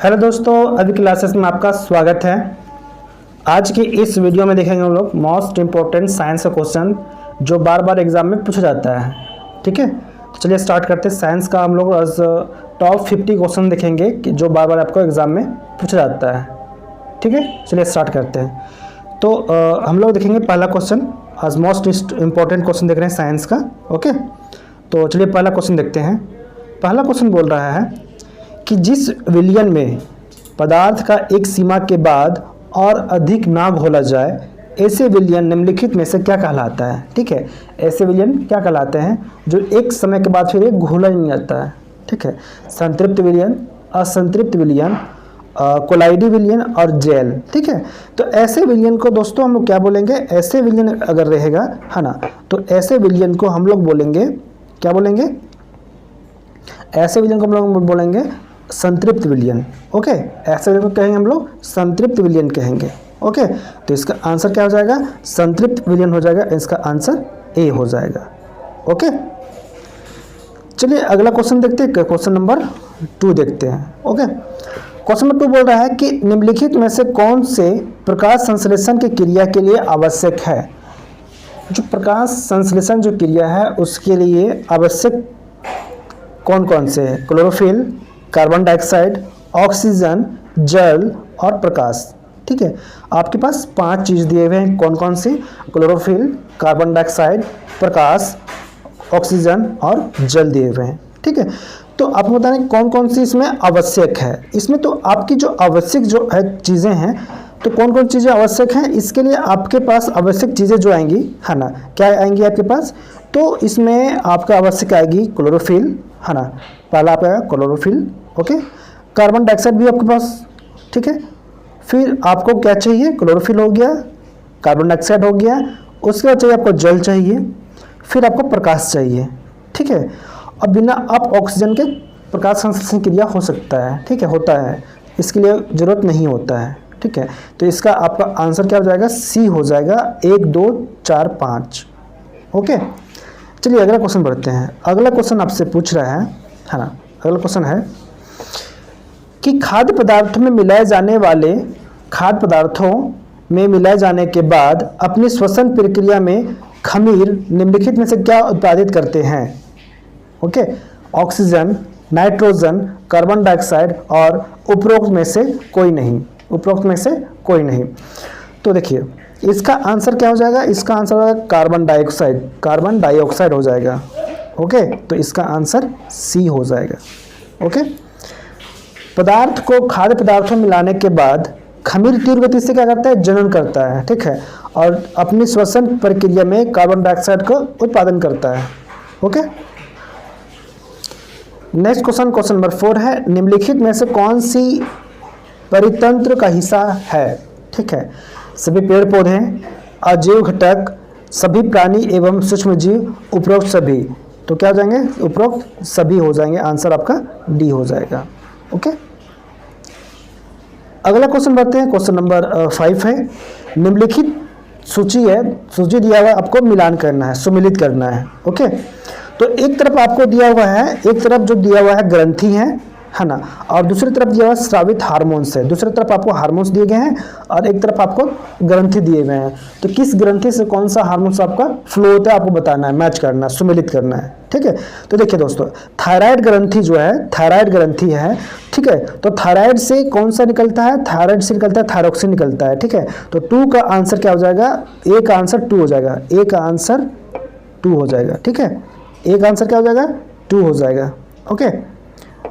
Hello दोस्तों, अभी classes में आपका स्वागत है। आज की इस वीडियो में देखेंगे हम लोग मोस्ट इम्पोर्टेंट साइंस का क्वेश्चन जो बार बार एग्जाम में पूछा जाता है। ठीक है, तो चलिए स्टार्ट करते हैं। साइंस का हम लोग आज टॉप 50 क्वेश्चन देखेंगे कि जो बार बार आपको एग्जाम में पूछा जाता है। ठीक है, चलिए स्टार्ट करते हैं। तो हम लोग देखेंगे पहला क्वेश्चन। आज मोस्ट इम्पोर्टेंट क्वेश्चन देख रहे हैं साइंस का। ओके, तो चलिए पहला क्वेश्चन देखते हैं। पहला क्वेश्चन बोल रहा है कि जिस विलयन में पदार्थ का एक सीमा के बाद और अधिक ना घोला जाए, ऐसे विलयन निम्नलिखित में से क्या कहलाता है। ठीक है, ऐसे विलयन क्या कहलाते हैं जो एक समय के बाद फिर एक घोला नहीं जाता है। ठीक है, संतृप्त विलयन, असंतृप्त विलयन, कोलाइडी विलयन और जेल। ठीक है, तो ऐसे विलयन को दोस्तों हम लोग क्या बोलेंगे, ऐसे विलयन अगर रहेगा है ना, तो ऐसे विलयन को हम लोग बोलेंगे, क्या बोलेंगे, ऐसे विलयन को हम लोग बोलेंगे संतृप्त विलयन। ओके, ऐसे विलयन को कहेंगे हम लोग संतृप्त विलयन कहेंगे। ओके, तो इसका आंसर क्या हो जाएगा, संतृप्त विलयन हो जाएगा। इसका आंसर ए हो जाएगा। ओके, चलिए अगला क्वेश्चन देखते हैं। क्वेश्चन नंबर 2 देखते हैं। ओके, क्वेश्चन नंबर 2 बोल रहा है कि निम्नलिखित में से कौन से प्रकाश संश्लेषण की क्रिया के लिए आवश्यक है। जो प्रकाश संश्लेषण जो क्रिया है उसके लिए आवश्यक कौन कौन से है, क्लोरोफिल, कार्बन डाइऑक्साइड, ऑक्सीजन, जल और प्रकाश। ठीक है, आपके पास 5 चीज़ दिए हुए हैं। कौन कौन सी, क्लोरोफिल, कार्बन डाइऑक्साइड, प्रकाश, ऑक्सीजन और जल दिए हुए हैं। ठीक है, तो आपको बताना है कौन कौन सी इसमें आवश्यक है। इसमें तो आपकी जो आवश्यक जो है चीज़ें हैं, तो कौन कौन चीज़ें आवश्यक हैं, इसके लिए आपके पास आवश्यक चीज़ें जो आएंगी है ना, क्या आएंगी आपके पास, तो इसमें आपका आवश्यक आएगी क्लोरोफिल है ना, पहला आपका क्लोरोफिल। ओके, कार्बन डाइऑक्साइड भी आपके पास। ठीक है, फिर आपको क्या चाहिए, क्लोरोफिल हो गया, कार्बन डाइऑक्साइड हो गया, उसके बाद चाहिए आपको जल चाहिए, फिर आपको प्रकाश चाहिए। ठीक है, और बिना आप ऑक्सीजन के प्रकाश संश्लेषण क्रिया हो सकता है। ठीक है, होता है, इसके लिए ज़रूरत नहीं होता है। ठीक है, तो इसका आपका आंसर क्या हो जाएगा, सी हो जाएगा। 1 2 4 5। ओके, चलिए अगला क्वेश्चन बढ़ते हैं। अगला क्वेश्चन आपसे पूछ रहा है ना, अगला क्वेश्चन है कि खाद्य पदार्थों में मिलाए जाने वाले खाद्य पदार्थों में मिलाए जाने के बाद अपनी श्वसन प्रक्रिया में खमीर निम्नलिखित में से क्या उत्पादित करते हैं। Okay, oxygen, nitrogen, carbon dioxide और उपरोक्त में से कोई नहीं, उपरोक्त में से कोई नहीं। तो देखिए इसका आंसर क्या हो जाएगा, इसका आंसर हो जाएगा कार्बन डाइऑक्साइड, कार्बन डाइऑक्साइड हो जाएगा। ओके, तो इसका आंसर सी हो जाएगा। ओके, पदार्थ को खाद्य पदार्थों में मिलाने के बाद खमीर तीव्र गति से क्या करता है, जनन करता है। ठीक है, और अपनी श्वसन प्रक्रिया में कार्बन डाइऑक्साइड का उत्पादन करता है। Okay, next question, question number 4 है, निम्नलिखित में से कौन सी परितंत्र का हिस्सा है। ठीक है, सभी पेड़ पौधे, अजैव घटक, सभी प्राणी एवं सूक्ष्म जीव, उपरोक्त सभी। तो क्या हो जाएंगे, उपरोक्त सभी हो जाएंगे। आंसर आपका डी हो जाएगा। ओके, अगला क्वेश्चन बढ़ते हैं। क्वेश्चन नंबर 5 है, निम्नलिखित सूची है, सूची दिया हुआ है, आपको मिलान करना है, सुमिलित करना है। ओके, तो एक तरफ आपको दिया हुआ है, एक तरफ जो दिया हुआ है ग्रंथि है ना, और दूसरी तरफ दिया हुआ स्रावित हार्मोन्स है। दूसरी तरफ आपको हार्मोन्स दिए गए हैं और एक तरफ आपको ग्रंथि दिए गए हैं। तो किस ग्रंथि से कौन सा हार्मोन्स आपका फ्लो होता है आपको बताना है, मैच करना है, सुमिलित करना है। ठीक है, तो देखिए दोस्तों, थायराइड ग्रंथि जो है, थायराइड ग्रंथि है। ठीक है, तो थायराइड से कौन सा निकलता है, थायराइड से निकलता है थायरोक्सिन निकलता है। ठीक है, तो 2 का आंसर क्या हो जाएगा, ए का आंसर 2 हो जाएगा। ए का आंसर 2 हो जाएगा। ठीक है, ए का आंसर क्या हो जाएगा, 2 हो जाएगा। ओके,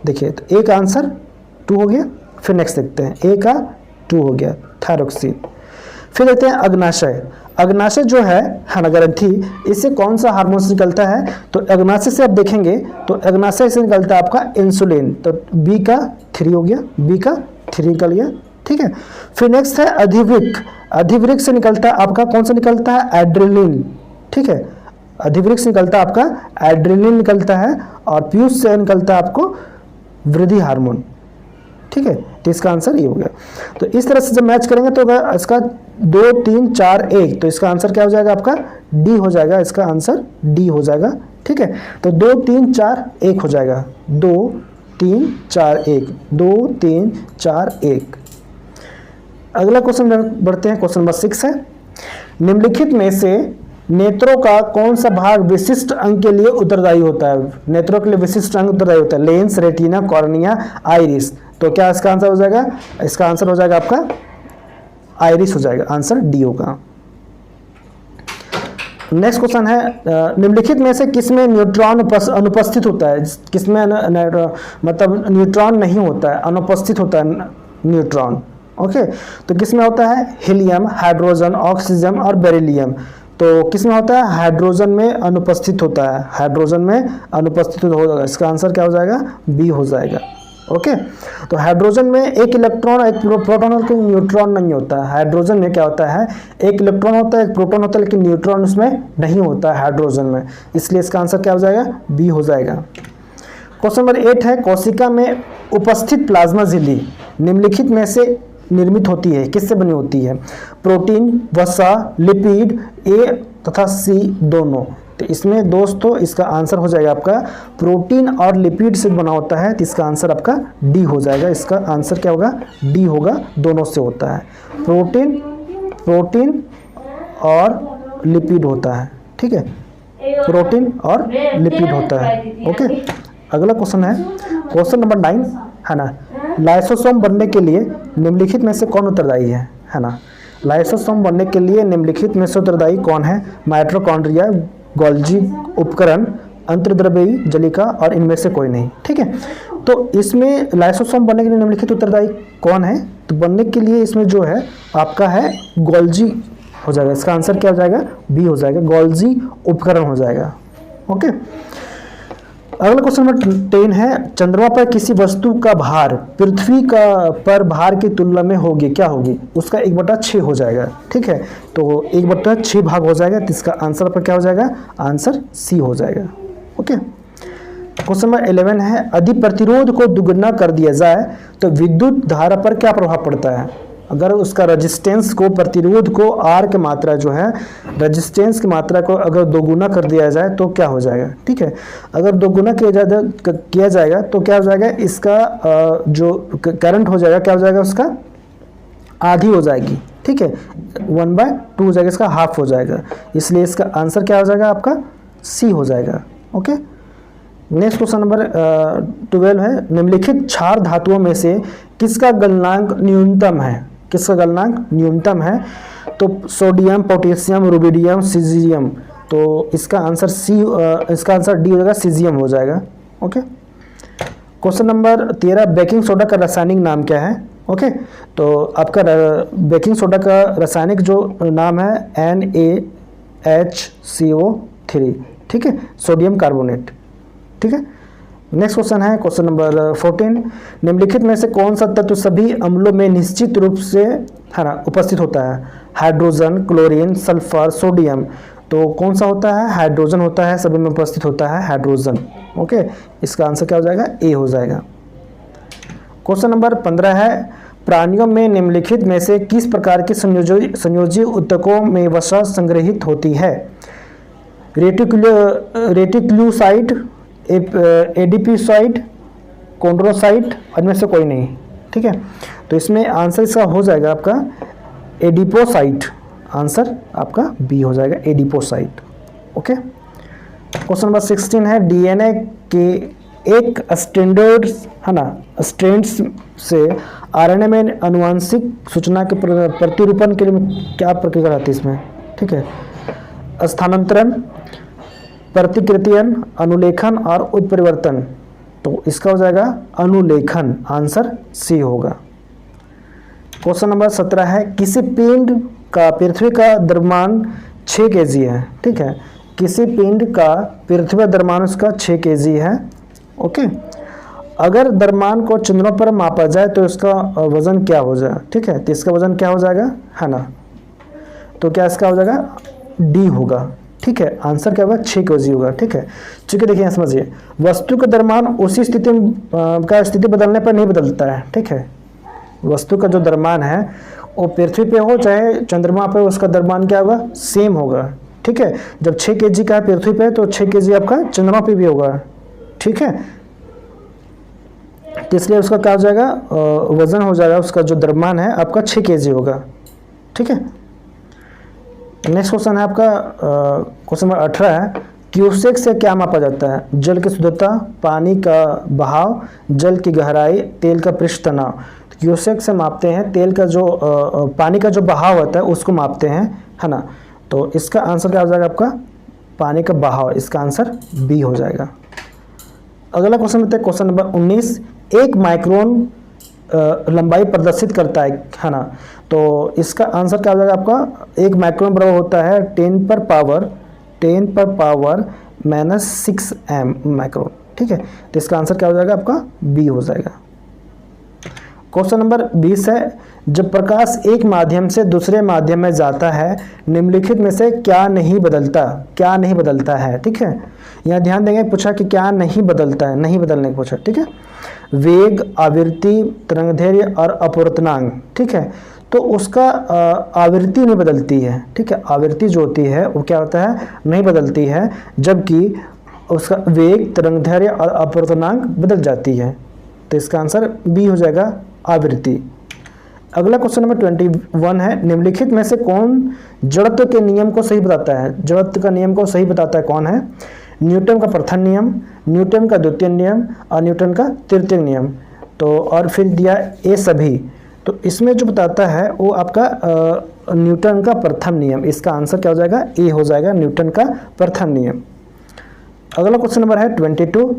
देखिए तो ए का आंसर 2 हो गया। फिर नेक्स्ट देखते हैं, ए का 2 हो गया, थायरोक्सिन। फिर देखते हैं अग्नाशय। अग्नाशय जो है ना ग्रंथि, इससे कौन सा हार्मोन निकलता है, तो अग्नाशय से आप देखेंगे तो अग्नाशय से निकलता है आपका इंसुलिन। तो बी का 3 हो गया, बी का 3 निकल गया। ठीक है, फिर नेक्स्ट है अधिवृक्क। अधिवृक्क से निकलता है आपका कौन सा निकलता है, एड्रेलिन। ठीक है, अधिवृक्क से निकलता है आपका एड्रेलिन निकलता है, और पीयूष से निकलता है आपको वृद्धि हार्मोन। ठीक है, तो इसका आंसर ये हो गया। तो इस तरह से जब मैच करेंगे तो इसका 2 3 4 1, तो इसका आंसर क्या हो जाएगा, आपका डी हो जाएगा। इसका आंसर डी हो जाएगा। ठीक है, तो 2 3 4 1 हो जाएगा, 2 3 4 1, 2 3 4 1। अगला क्वेश्चन बढ़ते हैं, क्वेश्चन नंबर 6 है, निम्नलिखित में से नेत्रों का कौन सा भाग विशिष्ट अंग के लिए उत्तरदायी होता है? नेत्रों के लिए विशिष्ट अंग उत्तरदायी होता है, लेंस, रेटिना, कॉर्निया, आइरिस। तो क्या इसका आंसर हो जाएगा? इसका आंसर हो जाएगा आपका आइरिस हो जाएगा, आंसर डी होगा। नेक्स्ट क्वेश्चन है, निम्नलिखित में से किसमें न्यूट्रॉन अनुपस्थित होता है? किसमें मतलब न्यूट्रॉन नहीं होता है, अनुपस्थित होता है न्यूट्रॉन। ओके, तो किसमें होता है? हीलियम, हाइड्रोजन, ऑक्सीजन और बेरिलियम। तो किसमें होता है? हाइड्रोजन में अनुपस्थित होता है, हाइड्रोजन में अनुपस्थित होगा। इसका आंसर क्या हो जाएगा? बी हो जाएगा। ओके, तो हाइड्रोजन में एक इलेक्ट्रॉन एक प्रोटॉन और न्यूट्रॉन नहीं होता है। हाइड्रोजन में क्या होता है? एक इलेक्ट्रॉन होता है, एक प्रोटॉन होता है, लेकिन न्यूट्रॉन उसमें नहीं होता है हाइड्रोजन में, इसलिए इसका आंसर क्या हो जाएगा? बी हो जाएगा। क्वेश्चन नंबर 8 है, कोशिका में उपस्थित प्लाज्मा झिल्ली निम्नलिखित में से निर्मित होती है, किससे बनी होती है? प्रोटीन, वसा, लिपिड, ए तथा सी दोनों। तो इसमें दोस्तों इसका आंसर हो जाएगा आपका प्रोटीन और लिपिड से बना होता है, तो इसका आंसर आपका डी हो जाएगा। इसका आंसर क्या होगा? डी होगा, दोनों से होता है, प्रोटीन और लिपिड होता है। ठीक है, प्रोटीन और लिपिड होता है। ओके, अगला क्वेश्चन है, क्वेश्चन नंबर 9 है ना, लाइसोसोम बनने के लिए निम्नलिखित में से कौन उत्तरदायी है ना? लाइसोसोम बनने के लिए निम्नलिखित में से उत्तरदायी कौन है? माइटोकॉन्ड्रिया, गोल्जी उपकरण, अंतर्द्रव्यी जलिका और इनमें से कोई नहीं। ठीक है, तो इसमें लाइसोसोम बनने के लिए निम्नलिखित उत्तरदायी कौन है? तो बनने के लिए इसमें जो है आपका है गोल्जी हो जाएगा। इसका आंसर क्या हो जाएगा? बी हो जाएगा, गोल्जी उपकरण हो जाएगा। ओके, अगला क्वेश्चन नंबर 10 है, चंद्रमा पर किसी वस्तु का भार पृथ्वी का पर भार की तुलना में होगी, क्या होगी? उसका 1/6 हो जाएगा। ठीक है, तो 1/6 भाग हो जाएगा, तो इसका आंसर पर क्या हो जाएगा? आंसर सी हो जाएगा। ओके, क्वेश्चन नंबर 11 है, यदि प्रतिरोध को दुगना कर दिया जाए तो विद्युत धारा पर क्या प्रभाव पड़ता है? अगर उसका रेजिस्टेंस को, प्रतिरोध को, आर की मात्रा जो है, रेजिस्टेंस की मात्रा को अगर दोगुना कर दिया जाए तो क्या हो जाएगा? ठीक है, अगर दोगुना किया जाएगा तो क्या हो जाएगा? इसका जो करंट हो जाएगा क्या हो जाएगा? उसका आधी हो जाएगी। ठीक है, 1/2 हो जाएगा, इसका हाफ हो जाएगा, इसलिए इसका आंसर क्या हो जाएगा? आपका सी हो जाएगा। ओके, नेक्स्ट क्वेश्चन नंबर 12 है, निम्नलिखित क्षार धातुओं में से किसका गलनांक न्यूनतम है? किसका गलनांक न्यूनतम है? तो सोडियम, पोटेशियम, रुबिडियम, सीजियम। तो इसका आंसर इसका आंसर डी हो जाएगा, सीजियम हो जाएगा। Okay, question number 13, baking soda का रासायनिक नाम क्या है? ओके, तो आपका बेकिंग सोडा का रासायनिक जो नाम है NaHCO3। ठीक है, सोडियम कार्बोनेट। ठीक है, नेक्स्ट क्वेश्चन है, क्वेश्चन नंबर 14, निम्नलिखित में से कौन सा तत्व सभी अम्लों में निश्चित रूप से है ना उपस्थित होता है? Hydrogen, chlorine, sulphur, sodium. तो कौन सा होता है? हाइड्रोजन होता है, सभी में उपस्थित होता है हाइड्रोजन। ओके, इसका आंसर क्या हो जाएगा? ए हो जाएगा। क्वेश्चन नंबर 15 है, प्राणियों में निम्नलिखित में से किस प्रकार के संयोजी ऊतकों में वसा संग्रहित होती है? रेटिक्यूलोसाइट, एडिपोसाइट, कॉन्ड्रोसाइट, इनमें से कोई नहीं। ठीक है, तो इसमें आंसर इसका हो जाएगा आपका एडिपोसाइट, आंसर आपका बी हो जाएगा, एडिपोसाइट। ओके, क्वेश्चन नंबर 16 है, डीएनए के एक स्टैंडर्ड है ना स्ट्रैंड्स से आरएनए में आनुवंशिक सूचना के प्रतिरूपण के लिए क्या प्रक्रिया रहती है इसमें? ठीक है, स्थानांतरण, प्रतिकृतियन, अनुलेखन और उत्परिवर्तन। तो इसका हो जाएगा अनुलेखन, आंसर सी होगा। क्वेश्चन नंबर 17 है, किसी पिंड का पृथ्वी का द्रव्यमान 6 kg है। ठीक है, किसी पिंड का पृथ्वी का द्रव्यमान उसका 6 kg है। ओके, अगर द्रव्यमान को चंद्रों पर मापा जाए तो इसका वजन क्या हो जाएगा? ठीक है, तो इसका वजन क्या हो जाएगा है ना, तो क्या इसका हो जाएगा? डी होगा। ठीक है, आंसर क्या होगा? 6 kg होगा। ठीक है, चूंकि देखिए यहाँ समझिए, वस्तु का द्रव्यमान उसी स्थिति का स्थिति बदलने पर नहीं बदलता है। ठीक है, वस्तु का जो द्रव्यमान है वो पृथ्वी पे हो चाहे चंद्रमा पे, उसका द्रव्यमान क्या होगा? सेम होगा। ठीक है, जब 6 kg का है पृथ्वी पे तो 6 kg आपका चंद्रमा पे भी होगा। ठीक है, तो इसलिए उसका क्या हो जाएगा, वज़न हो जाएगा उसका जो द्रव्यमान है आपका 6 kg होगा। ठीक है। नेक्स्ट क्वेश्चन है आपका क्वेश्चन नंबर 18 है, क्यूसेक से क्या मापा जाता है? जल की शुद्धता, पानी का बहाव, जल की गहराई, तेल का पृष्ठ तनाव। तो क्यूसेक से मापते हैं तेल का जो पानी का जो बहाव होता है उसको मापते हैं, है ना। तो इसका आंसर क्या हो जाएगा आपका, पानी का बहाव। इसका आंसर बी हो जाएगा। अगला क्वेश्चन बताए क्वेश्चन नंबर 19, 1 माइक्रोन लंबाई प्रदर्शित करता है ना। तो इसका आंसर क्या हो जाएगा आपका, 1 माइक्रोन बराबर होता है 10 पर पावर -6 माइक्रोन। ठीक है। तो इसका आंसर क्या हो जाएगा आपका, बी हो जाएगा। क्वेश्चन नंबर 20 है, जब प्रकाश एक माध्यम से दूसरे माध्यम में जाता है निम्नलिखित में से क्या नहीं बदलता है। ठीक है। यहाँ ध्यान देंगे, पूछा कि क्या नहीं बदलता है, नहीं बदलने को पूछा। ठीक है। वेग, आवृत्ति, तरंगदैर्घ्य और अपवर्तनांक। ठीक है। तो उसका आवृत्ति नहीं बदलती है। ठीक है। आवृत्ति जो होती है वो क्या होता है, नहीं बदलती है, जबकि उसका वेग, तरंगदैर्घ्य और अपवर्तनांक बदल जाती है। तो इसका आंसर बी हो जाएगा, आवृत्ति। अगला क्वेश्चन नंबर 21 है, निम्नलिखित में से कौन जड़त्व के नियम को सही बताता है? जड़त्व का नियम को सही बताता है कौन है? न्यूटन का प्रथम नियम, न्यूटन का द्वितीय नियम और न्यूटन का तृतीय नियम। तो और फिर दिया ए सभी। तो इसमें जो बताता है वो आपका न्यूटन का प्रथम नियम। इसका आंसर क्या हो जाएगा, ए हो जाएगा, न्यूटन का प्रथम नियम। अगला क्वेश्चन नंबर है 22,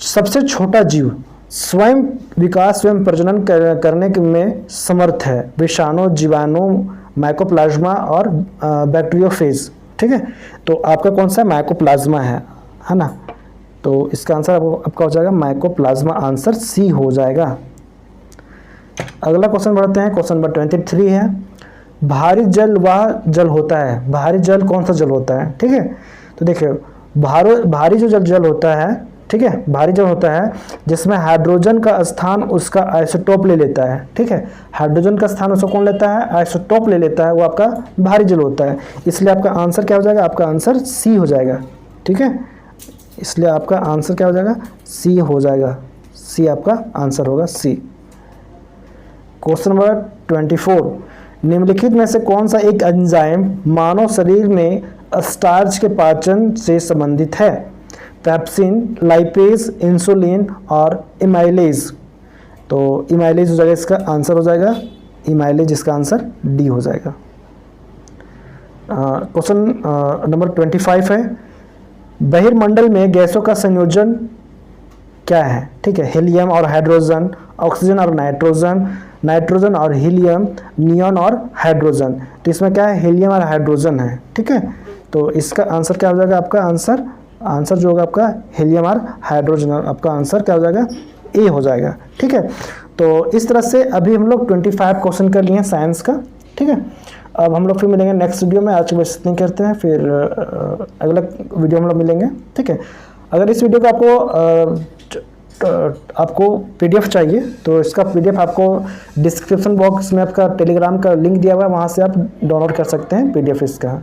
सबसे छोटा जीव स्वयं विकास स्वयं प्रजनन करने में समर्थ है? विषाणु, जीवाणु, माइकोप्लाज्मा और बैक्टीरियोफेज। ठीक है। तो आपका कौन सा माइकोप्लाज्मा है ना। तो इसका आंसर आपका हो जाएगा माइकोप्लाज्मा, आंसर सी हो जाएगा। अगला क्वेश्चन बढ़ते हैं, क्वेश्चन नंबर 23 है, भारी जल वह जल होता है, भारी जल कौन सा जल होता है? ठीक है। तो देखिए भारी जो जल होता है, ठीक है, भारी जल होता है जिसमें हाइड्रोजन का स्थान उसका आइसोटोप ले लेता है। ठीक है। हाइड्रोजन का स्थान उसको कौन लेता है, आइसोटोप ले लेता है, वो आपका भारी जल होता है। इसलिए आपका आंसर क्या हो जाएगा, आपका आंसर सी हो जाएगा। ठीक है। इसलिए आपका आंसर क्या हो जाएगा, सी हो जाएगा, सी आपका आंसर होगा, सी। क्वेश्चन नंबर 24, निम्नलिखित में से कौन सा एक एंजाइम मानव शरीर में स्टार्च के पाचन से संबंधित है? पेप्सिन, लाइपेज, इंसुलिन और इमाइलेज। तो इमाइलेज हो जाएगा, इसका आंसर हो जाएगा इमाइलेज, इसका आंसर डी हो जाएगा। क्वेश्चन नंबर 25 है, बहिर्मंडल में गैसों का संयोजन क्या है? ठीक है। हीलियम और हाइड्रोजन, ऑक्सीजन और नाइट्रोजन, नाइट्रोजन और हीलियम, नियॉन और हाइड्रोजन। तो इसमें क्या है, हीलियम और हाइड्रोजन है। ठीक है। तो इसका आंसर क्या हो जाएगा, आपका आंसर जो होगा आपका हीलियम और हाइड्रोजन, आपका आंसर क्या हो जाएगा, ए हो जाएगा। ठीक है। तो इस तरह से अभी हम लोग 25 क्वेश्चन कर लिए हैं साइंस का। ठीक है। अब हम लोग फिर मिलेंगे नेक्स्ट वीडियो में। आज के बस इतने करते हैं, फिर अगला वीडियो हम लोग मिलेंगे। ठीक है। अगर इस वीडियो को आपको PDF चाहिए तो इसका PDF आपको डिस्क्रिप्शन बॉक्स में आपका टेलीग्राम का लिंक दिया हुआ है, वहाँ से आप डाउनलोड कर सकते हैं PDF इसका।